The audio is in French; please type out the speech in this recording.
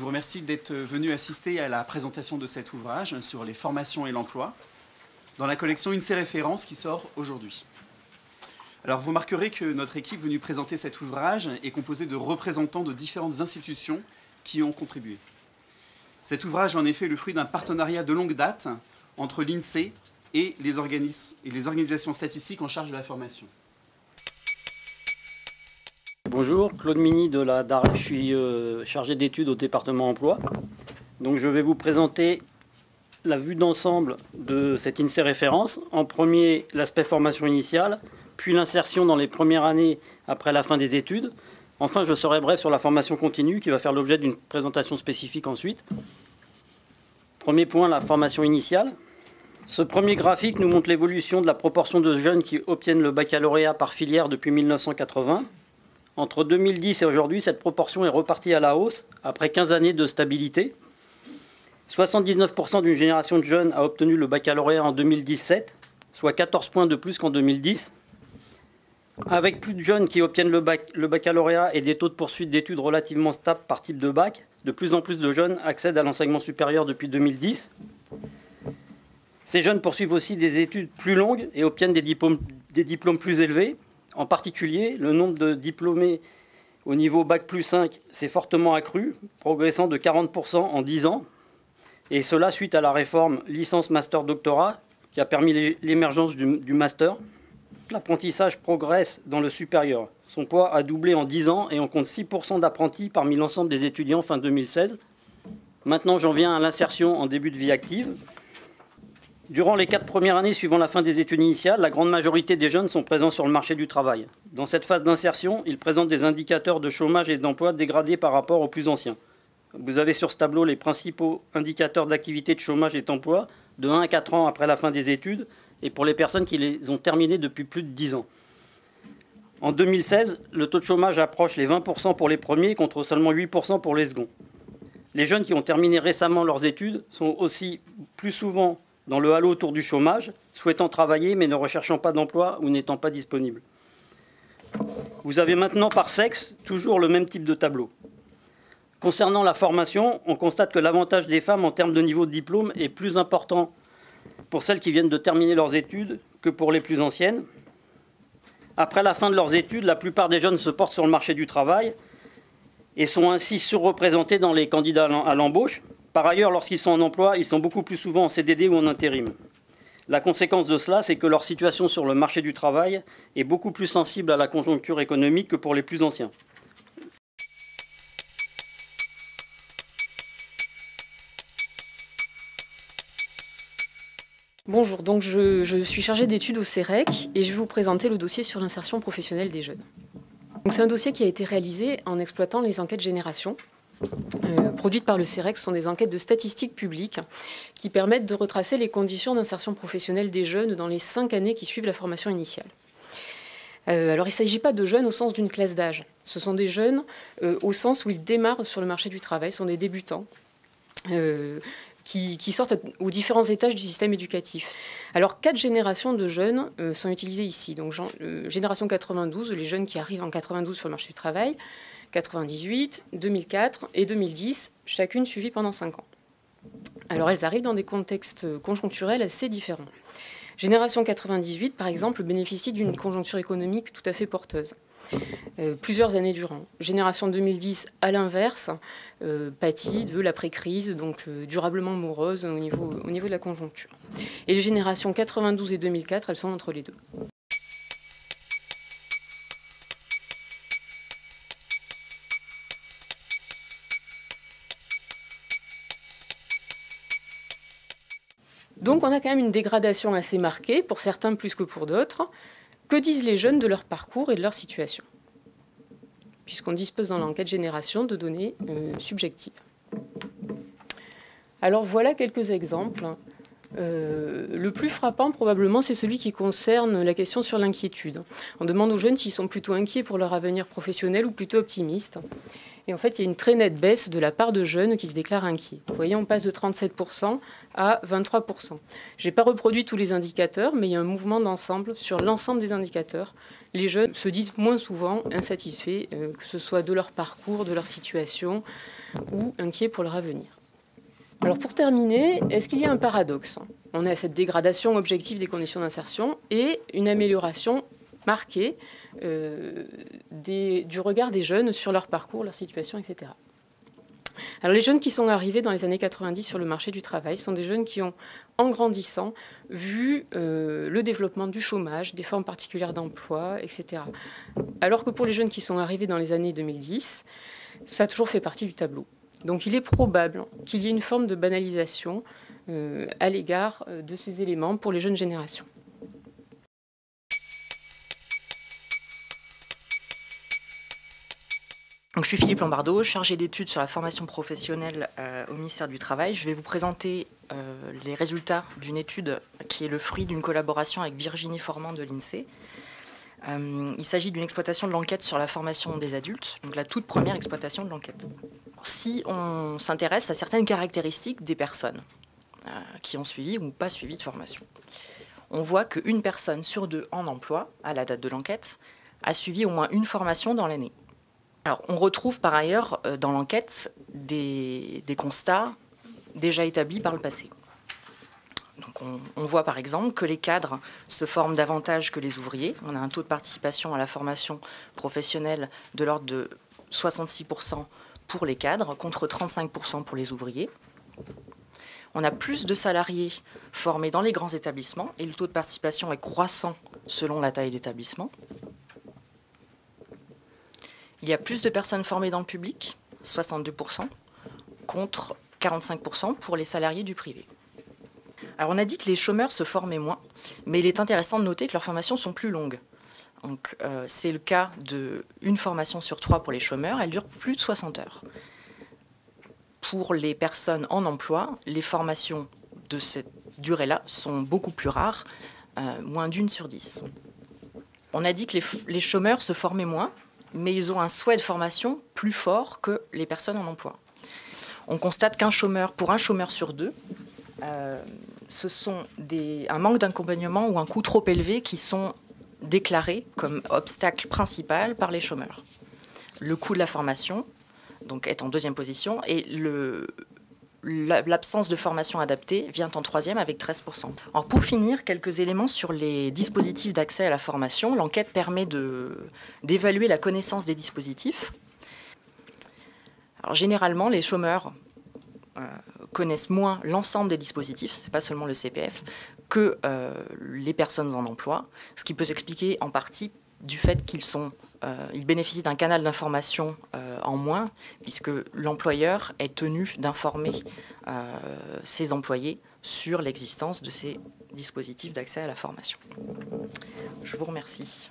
vous remercie d'être venu assister à la présentation de cet ouvrage sur les formations et l'emploi dans la collection INSEE Référence qui sort aujourd'hui. Alors vous remarquerez que notre équipe venue présenter cet ouvrage est composée de représentants de différentes institutions qui y ont contribué. Cet ouvrage est en effet le fruit d'un partenariat de longue date entre l'INSEE et les organisations statistiques en charge de la formation. Bonjour, Claude Mini de la DARES, je suis chargé d'études au département emploi. Donc je vais vous présenter la vue d'ensemble de cette INSEE Référence. En premier, l'aspect formation initiale, puis l'insertion dans les premières années après la fin des études. Enfin, je serai bref sur la formation continue qui va faire l'objet d'une présentation spécifique ensuite. Premier point, la formation initiale. Ce premier graphique nous montre l'évolution de la proportion de jeunes qui obtiennent le baccalauréat par filière depuis 1980. Entre 2010 et aujourd'hui, cette proportion est repartie à la hausse après 15 années de stabilité. 79% d'une génération de jeunes a obtenu le baccalauréat en 2017, soit 14 points de plus qu'en 2010. Avec plus de jeunes qui obtiennent le baccalauréat et des taux de poursuite d'études relativement stables par type de bac, de plus en plus de jeunes accèdent à l'enseignement supérieur depuis 2010. Ces jeunes poursuivent aussi des études plus longues et obtiennent des diplômes plus élevés. En particulier, le nombre de diplômés au niveau Bac plus 5 s'est fortement accru, progressant de 40% en 10 ans. Et cela suite à la réforme licence-master-doctorat qui a permis l'émergence du master. L'apprentissage progresse dans le supérieur. Son poids a doublé en 10 ans et on compte 6% d'apprentis parmi l'ensemble des étudiants fin 2016. Maintenant, j'en viens à l'insertion en début de vie active. Durant les 4 premières années suivant la fin des études initiales, la grande majorité des jeunes sont présents sur le marché du travail. Dans cette phase d'insertion, ils présentent des indicateurs de chômage et d'emploi dégradés par rapport aux plus anciens. Vous avez sur ce tableau les principaux indicateurs d'activité de chômage et d'emploi de 1 à 4 ans après la fin des études et pour les personnes qui les ont terminées depuis plus de 10 ans. En 2016, le taux de chômage approche les 20% pour les premiers contre seulement 8% pour les seconds. Les jeunes qui ont terminé récemment leurs études sont aussi plus souvent dans le halo autour du chômage, souhaitant travailler mais ne recherchant pas d'emploi ou n'étant pas disponibles. Vous avez maintenant par sexe toujours le même type de tableau. Concernant la formation, on constate que l'avantage des femmes en termes de niveau de diplôme est plus important pour celles qui viennent de terminer leurs études que pour les plus anciennes. Après la fin de leurs études, la plupart des jeunes se portent sur le marché du travail et sont ainsi surreprésentés dans les candidats à l'embauche. Par ailleurs, lorsqu'ils sont en emploi, ils sont beaucoup plus souvent en CDD ou en intérim. La conséquence de cela, c'est que leur situation sur le marché du travail est beaucoup plus sensible à la conjoncture économique que pour les plus anciens. Bonjour, donc je suis chargée d'études au CEREC et je vais vous présenter le dossier sur l'insertion professionnelle des jeunes. C'est un dossier qui a été réalisé en exploitant les enquêtes génération. Produites par le CEREC, ce sont des enquêtes de statistiques publiques qui permettent de retracer les conditions d'insertion professionnelle des jeunes dans les 5 années qui suivent la formation initiale. Alors il ne s'agit pas de jeunes au sens d'une classe d'âge. Ce sont des jeunes au sens où ils démarrent sur le marché du travail, ce sont des débutants qui sortent aux différents étages du système éducatif. Alors 4 générations de jeunes sont utilisées ici. Donc génération 92, les jeunes qui arrivent en 92 sur le marché du travail, 98, 2004 et 2010, chacune suivie pendant 5 ans. Alors elles arrivent dans des contextes conjoncturels assez différents. Génération 98, par exemple, bénéficie d'une conjoncture économique tout à fait porteuse, plusieurs années durant. Génération 2010, à l'inverse, pâtit de l'après-crise, donc durablement morose au niveau de la conjoncture. Et les générations 92 et 2004, elles sont entre les deux. Donc on a quand même une dégradation assez marquée, pour certains plus que pour d'autres. Que disent les jeunes de leur parcours et de leur situation? Puisqu'on dispose dans l'enquête génération de données subjectives. Alors voilà quelques exemples. Le plus frappant probablement, c'est celui qui concerne la question sur l'inquiétude. On demande aux jeunes s'ils sont plutôt inquiets pour leur avenir professionnel ou plutôt optimistes. Et en fait, il y a une très nette baisse de la part de jeunes qui se déclarent inquiets. Vous voyez, on passe de 37% à 23%. Je n'ai pas reproduit tous les indicateurs, mais il y a un mouvement d'ensemble sur l'ensemble des indicateurs. Les jeunes se disent moins souvent insatisfaits, que ce soit de leur parcours, de leur situation, ou inquiets pour leur avenir. Alors pour terminer, est-ce qu'il y a un paradoxe? On a cette dégradation objective des conditions d'insertion et une amélioration marquée du regard des jeunes sur leur parcours, leur situation, etc. Alors les jeunes qui sont arrivés dans les années 90 sur le marché du travail sont des jeunes qui ont, en grandissant, vu le développement du chômage, des formes particulières d'emploi, etc. Alors que pour les jeunes qui sont arrivés dans les années 2010, ça a toujours fait partie du tableau. Donc il est probable qu'il y ait une forme de banalisation à l'égard de ces éléments pour les jeunes générations. Donc, je suis Philippe Lombardo, chargée d'études sur la formation professionnelle au ministère du Travail. Je vais vous présenter les résultats d'une étude qui est le fruit d'une collaboration avec Virginie Formand de l'INSEE. Il s'agit d'une exploitation de l'enquête sur la formation des adultes, donc la toute première exploitation de l'enquête. Si on s'intéresse à certaines caractéristiques des personnes qui ont suivi ou pas suivi de formation, on voit qu'une personne sur deux en emploi, à la date de l'enquête, a suivi au moins une formation dans l'année. Alors, on retrouve par ailleurs dans l'enquête des constats déjà établis par le passé. Donc on voit par exemple que les cadres se forment davantage que les ouvriers. On a un taux de participation à la formation professionnelle de l'ordre de 66% pour les cadres, contre 35% pour les ouvriers. On a plus de salariés formés dans les grands établissements et le taux de participation est croissant selon la taille d'établissement. Il y a plus de personnes formées dans le public, 62%, contre 45% pour les salariés du privé. Alors on a dit que les chômeurs se formaient moins, mais il est intéressant de noter que leurs formations sont plus longues. Donc c'est le cas d'une formation sur 3 pour les chômeurs, elle dure plus de 60 heures. Pour les personnes en emploi, les formations de cette durée-là sont beaucoup plus rares, moins d'1 sur 10. On a dit que les chômeurs se formaient moins, mais ils ont un souhait de formation plus fort que les personnes en emploi. On constate pour un chômeur sur 2, ce sont un manque d'accompagnement ou un coût trop élevé qui sont déclarés comme obstacle principal par les chômeurs. Le coût de la formation donc, est en deuxième position et l'absence de formation adaptée vient en troisième avec 13%. Alors pour finir, quelques éléments sur les dispositifs d'accès à la formation. L'enquête permet d'évaluer la connaissance des dispositifs. Alors généralement, les chômeurs connaissent moins l'ensemble des dispositifs, ce n'est pas seulement le CPF, que les personnes en emploi, ce qui peut s'expliquer en partie du fait qu'ils bénéficient d'un canal d'information en moins, puisque l'employeur est tenu d'informer ses employés sur l'existence de ces dispositifs d'accès à la formation. Je vous remercie.